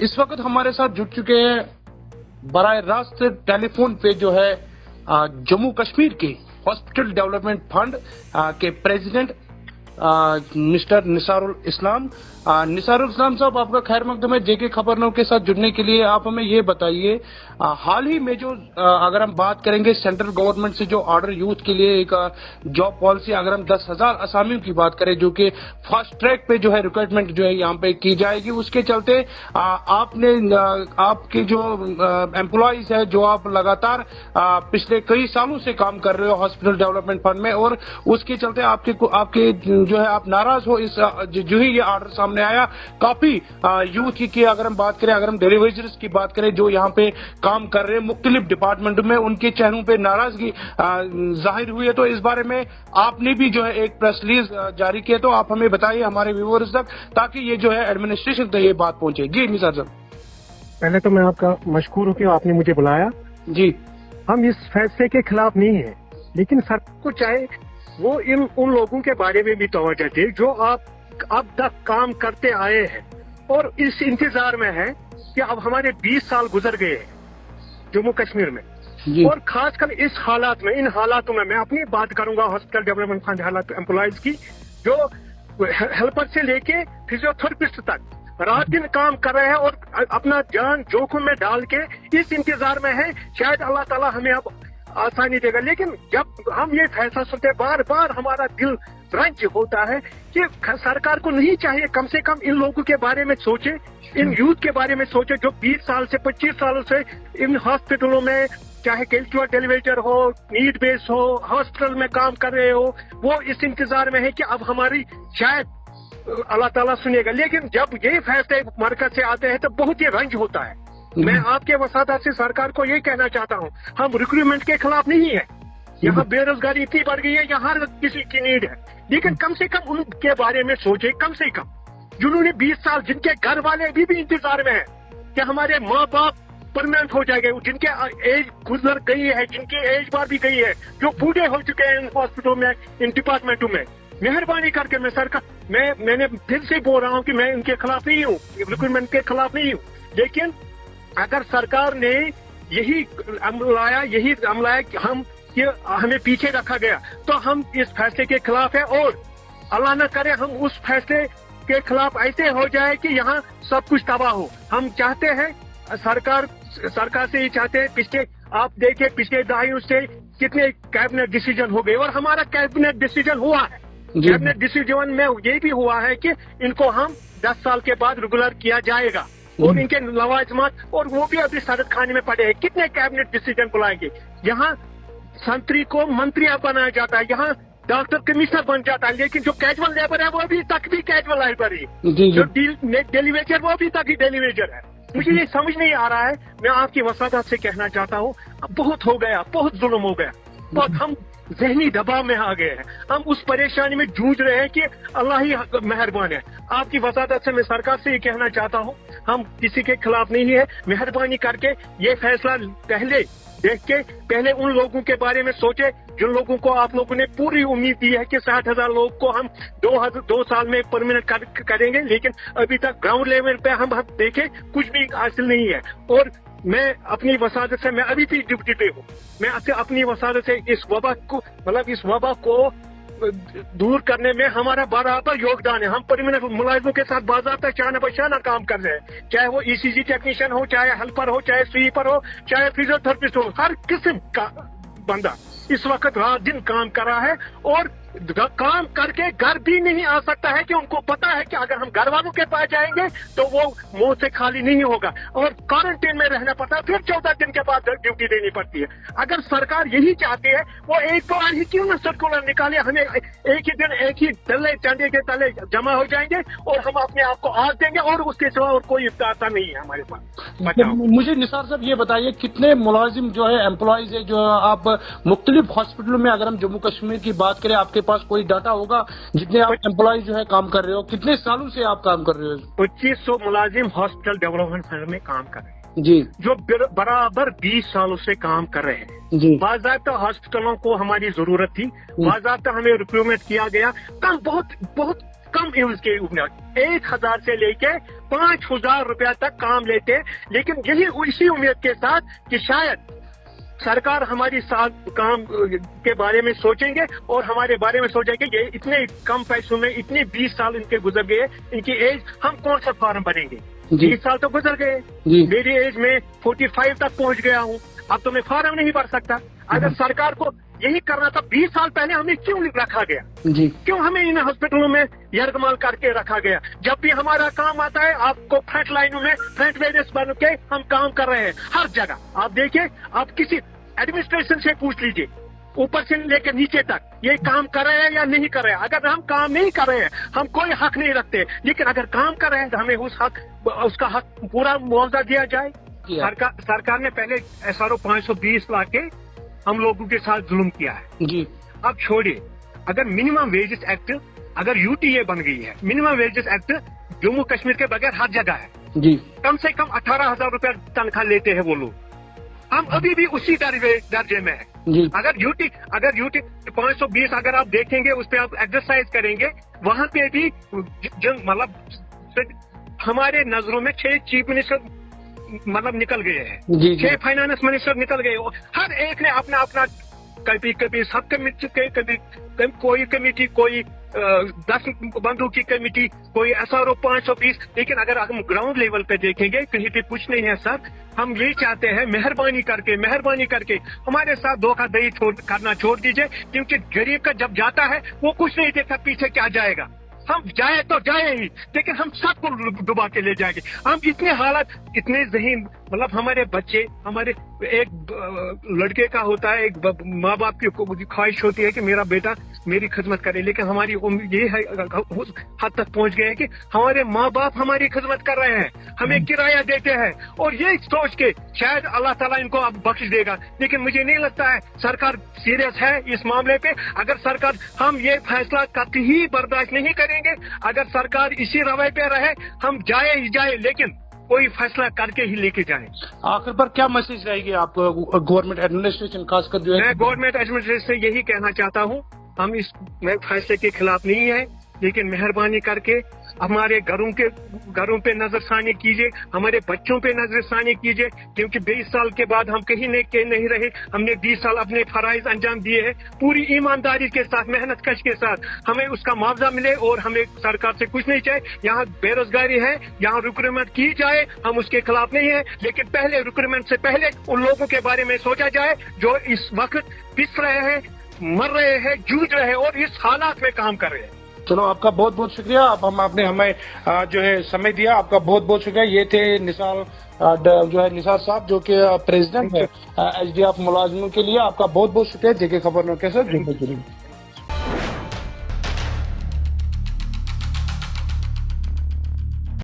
इस वक्त हमारे साथ जुड़ चुके हैं बराह रास्त टेलीफोन पे जो है जम्मू कश्मीर के हॉस्पिटल डेवलपमेंट फंड के प्रेसिडेंट मिस्टर निसारुल इस्लाम। निसारुल इस्लाम साहब, आपका खैर मकदम है जेके खबरनामा के साथ जुड़ने के लिए। आप हमें ये बताइए, हाल ही में जो अगर हम बात करेंगे सेंट्रल गवर्नमेंट से जो ऑर्डर यूथ के लिए एक जॉब पॉलिसी, अगर हम 10,000 असामियों की बात करें जो कि फास्ट ट्रैक पे जो है रिक्रूटमेंट जो है यहाँ पे की जाएगी, उसके चलते आपने आपके जो एम्प्लॉइज है जो आप लगातार पिछले कई सालों से काम कर रहे हो हॉस्पिटल डेवलपमेंट फंड में, और उसके चलते आपके जो है आप नाराज हो इस जो ही ये ऑर्डर सामने आया। काफी यूथ की अगर हम बात करें, अगर हम डिलीवरीज की बात करें जो यहाँ पे काम कर रहे हैं मुख्तलिफ डिपार्टमेंट में, उनके चेहरों पे नाराजगी जाहिर हुई है। तो इस बारे में आपने भी जो है एक प्रेस रिलीज जारी किया, तो आप हमें बताइए हमारे व्यूअर्स तक, ताकि ये जो है एडमिनिस्ट्रेशन तक ये बात पहुंचे। जी निसार साहब, पहले तो मैं आपका मशकूर हूँ कि आपने मुझे बुलाया। जी, हम इस फैसले के खिलाफ नहीं है, लेकिन सरकार को चाहे वो उन लोगों के बारे में भी तवज्जो दे जो आप अब तक काम करते आए हैं और इस इंतजार में है कि अब हमारे 20 साल गुजर गए हैं जम्मू कश्मीर में, और खासकर इस हालात में, इन हालातों में मैं अपनी बात करूंगा हॉस्पिटल डेवलपमेंट फंड हालात एम्प्लॉइज की, जो हेल्पर से लेके फिजियोथेरेपिस्ट तक रात दिन काम कर रहे हैं और अपना जान जोखिम में डाल के इस इंतजार में है शायद अल्लाह ताला हमें अब आसानी देगा। लेकिन जब हम ये फैसला सुनते बार बार हमारा दिल रंज होता है कि सरकार को नहीं चाहिए कम से कम इन लोगों के बारे में सोचे, इन यूथ के बारे में सोचे जो 20 साल से 25 सालों से इन हॉस्पिटलों में, चाहे कैजुअल डेलीवेटर हो, नीड बेस हो, हॉस्पिटल में काम कर रहे हो, वो इस इंतजार में है कि अब हमारी शायद अल्लाह ताला सुनेगा। लेकिन जब ये फैसले मरकज से आते हैं तो बहुत ही रंज होता है। मैं आपके वसादत से सरकार को ये कहना चाहता हूँ, हम रिक्रूटमेंट के खिलाफ नहीं है, यहाँ बेरोजगारी इतनी बढ़ गई है, यहाँ किसी की नीड है, लेकिन कम से कम उनके बारे में सोचे, कम से कम जिन्होंने 20 साल, जिनके घर वाले अभी भी इंतजार में है कि हमारे माँ बाप परमानेंट हो जाएंगे, जिनके एज गुजर गई है, जिनकी एज बार भी गई है, जो बूढ़े हो चुके हैं इन हॉस्पिटलों में, इन डिपार्टमेंटों में, मेहरबानी करके मैं सरकार, मैंने फिर से बोल रहा हूँ कि मैं इनके खिलाफ नहीं हूँ, रिक्रूटमेंट के खिलाफ नहीं हूँ, लेकिन अगर सरकार ने यही अमलाया कि हमें पीछे रखा गया तो हम इस फैसले के खिलाफ है, और अल्लाह न करे हम उस फैसले के खिलाफ ऐसे हो जाए कि यहाँ सब कुछ तबाह हो। हम चाहते हैं, सरकार से ही चाहते हैं, आप देखें पिछले दहाइयों से कितने कैबिनेट डिसीजन हो गए, और हमारा कैबिनेट डिसीजन हुआ है। कैबिनेट डिसीजन में ये भी हुआ है कि इनको हम 10 साल के बाद रेगुलर किया जाएगा, और इनके लवाजमात, और वो भी अभी सदर खाने में पड़े हैं। कितने कैबिनेट डिसीजन बुलाएंगे? यहाँ संतरी को मंत्री बनाया जाता है, यहाँ डॉक्टर कमिश्नर बन जाता है, लेकिन जो कैजुअल लेबर है वो अभी तक भी कैजुअल लेबर है, जो डेलीवेजर वो अभी तक ही डेलीवेजर है। मुझे ये समझ नहीं आ रहा है। मैं आपकी वसादत से कहना चाहता हूँ, बहुत हो गया, बहुत जुल्म हो गया, बहुत हम ज़हनी दबाव में आ गए हैं, हम उस परेशानी में जूझ रहे हैं कि अल्लाह ही मेहरबान है। आपकी वसादत से मैं सरकार से ये कहना चाहता हूँ, हम किसी के खिलाफ नहीं है, मेहरबानी करके ये फैसला पहले देख के पहले उन लोगों के बारे में सोचे जिन लोगों को आप लोगों ने पूरी उम्मीद दी है कि 60,000 लोग को हम 2 साल में परमानेंट करेंगे, लेकिन अभी तक ग्राउंड लेवल पे हम देखें कुछ भी हासिल नहीं है। और मैं अपनी वसादत से, मैं अभी भी ड्यूटी पे हूँ, मैं अपनी वसादत से इस वबा को दूर करने में हमारा बराबर योगदान है। हम परमानेंट मुलाजिमों के साथ बाज़ाब्ता शाना बशाना काम कर रहे हैं, चाहे वो ECG टेक्नीशियन हो, चाहे हेल्पर हो, चाहे स्वीपर हो, चाहे फिजियोथेरेपिस्ट हो, हर किस्म का बंदा इस वक्त रात दिन काम कर रहा है, और काम करके घर भी नहीं आ सकता है कि उनको पता है कि अगर हम घर वालों के पास जाएंगे तो वो मुंह से खाली नहीं होगा, और क्वारंटीन में रहना पड़ता है, फिर 14 दिन के बाद ड्यूटी देनी पड़ती है। अगर सरकार यही चाहती है, वो एक बार ही क्यों न सर्कुलर निकाले, हमें एक ही दिन एक ही तले चंडे के तले जमा हो जाएंगे और हम अपने आप को आग देंगे, और उसके सिवा और कोई रास्ता नहीं है हमारे पास। मुझे निसार साहब ये बताइए, कितने मुलाजिम जो है, एम्प्लॉइज है जो आप मुख्तलिफ हॉस्पिटलों में, अगर हम जम्मू कश्मीर की बात करें, आपके पास कोई डाटा होगा जितने आप एम्प्लॉय जो है काम कर रहे हो, कितने सालों से आप काम कर रहे हो? 2500 मुलाजिम हॉस्पिटल डेवलपमेंट फंड में काम कर रहे हैं जी, जो बराबर 20 सालों से काम कर रहे हैं जी। बाज़ाब्ता हॉस्पिटलों को हमारी जरूरत थी, बाज़ाब्ता हमें रिक्रूटमेंट किया गया, काम बहुत कम एज की उम्र 1000 से लेके 5000 रुपया तक काम लेते हैं, लेकिन यही इसी उम्मीद के साथ कि शायद सरकार हमारी साथ काम के बारे में सोचेंगे और हमारे बारे में सोचेंगे ये इतने कम पैसों में इतने 20 साल इनके गुजर गए, इनकी एज, हम कौन सा फॉर्म भरेंगे। 20 साल तो गुजर गए, मेरी एज में 45 तक पहुंच गया हूँ, अब तो मैं फॉर्म नहीं भर सकता। अगर सरकार को यही करना था 20 साल पहले हमें क्यों रखा गया, क्यों हमें इन हॉस्पिटलों में यरगमाल करके रखा गया। जब भी हमारा काम आता है आपको फ्रंट लाइनों में फ्रंट वेरियस बन के हम काम कर रहे हैं हर जगह। आप देखिए, आप किसी एडमिनिस्ट्रेशन से पूछ लीजिए, ऊपर से लेकर नीचे तक, ये काम कर रहे हैं या नहीं कर रहे हैं। अगर हम काम नहीं कर रहे हैं हम कोई हक नहीं रखते, लेकिन अगर काम कर रहे हैं तो हमें उसका हक पूरा मुआवजा दिया जाए। सरकार ने पहले SRO 520 ला के हम लोगों के साथ जुल्म किया है जी। अब छोड़िए, अगर मिनिमम वेजेस एक्ट, अगर UTA बन गई है, minimum wages act Jammu Kashmir के बगैर हर जगह है जी। कम से कम 18,000 रुपया तनख्वाह लेते हैं वो लोग, हम अभी भी उसी दर्जे में है जी। अगर यूटी 520 अगर आप देखेंगे, उस पर आप एक्सरसाइज करेंगे, वहाँ पे भी मतलब हमारे नजरों में 6 चीफ मिनिस्टर मतलब निकल गए हैं, 6 फाइनेंस मिनिस्टर निकल गए। हर एक ने अपना अपना कभी सब कमेटी, कोई कमेटी, कोई 10 बंधु की कमेटी, कोई SRO 520। लेकिन अगर हम ग्राउंड लेवल पे देखेंगे कहीं पे कुछ नहीं है सर। हम ये चाहते हैं मेहरबानी करके हमारे साथ धोखाधड़ी करना छोड़ दीजिए, क्योंकि गरीब का जब जाता है वो कुछ नहीं देखता पीछे क्या जाएगा। हम जाए तो जाए ही, लेकिन हम सबको डुबा के ले जाएंगे। हम इतने हालत, इतने ज़हीन, मतलब हमारे बच्चे, हमारे एक लड़के का होता है, एक माँ बाप की ख्वाहिश होती है कि मेरा बेटा मेरी खिदमत करे, लेकिन हमारी उम्र ये है, उस हद तक पहुंच गए हैं कि हमारे माँ बाप हमारी खिदमत कर रहे हैं, हमें किराया देते हैं, और ये सोच के शायद अल्लाह ताला इनको अब बख्श देगा। लेकिन मुझे नहीं लगता है सरकार सीरियस है इस मामले पे। अगर सरकार, हम ये फैसला कभी ही बर्दाश्त नहीं करेंगे। अगर सरकार इसी रवैये पे रहे, हम जाए ही जाए, लेकिन कोई फैसला करके ही लेके जाए। आखिर पर क्या मैसेज रहेगी आपको गवर्नमेंट एडमिनिस्ट्रेशन, खासकर जो है? मैं गवर्नमेंट एडमिनिस्ट्रेशन से यही कहना चाहता हूँ, हम इस फैसले के खिलाफ नहीं है, लेकिन मेहरबानी करके हमारे घरों पे नजरसानी कीजिए, हमारे बच्चों पे नजरसानी कीजिए, क्योंकि 20 साल के बाद हम कहीं नहीं रहे। हमने 20 साल अपने फराइज अंजाम दिए हैं पूरी ईमानदारी के साथ, मेहनत कश के साथ। हमें उसका मुआवजा मिले, और हमें सरकार से कुछ नहीं चाहिए। यहाँ बेरोजगारी है, यहाँ रिक्रूटमेंट की जाए, हम उसके खिलाफ नहीं है, लेकिन पहले रिक्रूटमेंट से पहले उन लोगों के बारे में सोचा जाए जो इस वक्त पिस रहे हैं, मर रहे हैं, जूझ रहे हैं और इस हालात में काम कर रहे हैं। चलो, आपका बहुत बहुत शुक्रिया। आपने हमें जो है समय दिया, आपका बहुत बहुत शुक्रिया। ये थे निसार साहब, जो कि प्रेसिडेंट है HDF मुलाजिमों के लिए। आपका बहुत बहुत शुक्रिया। JK खबर के साथ।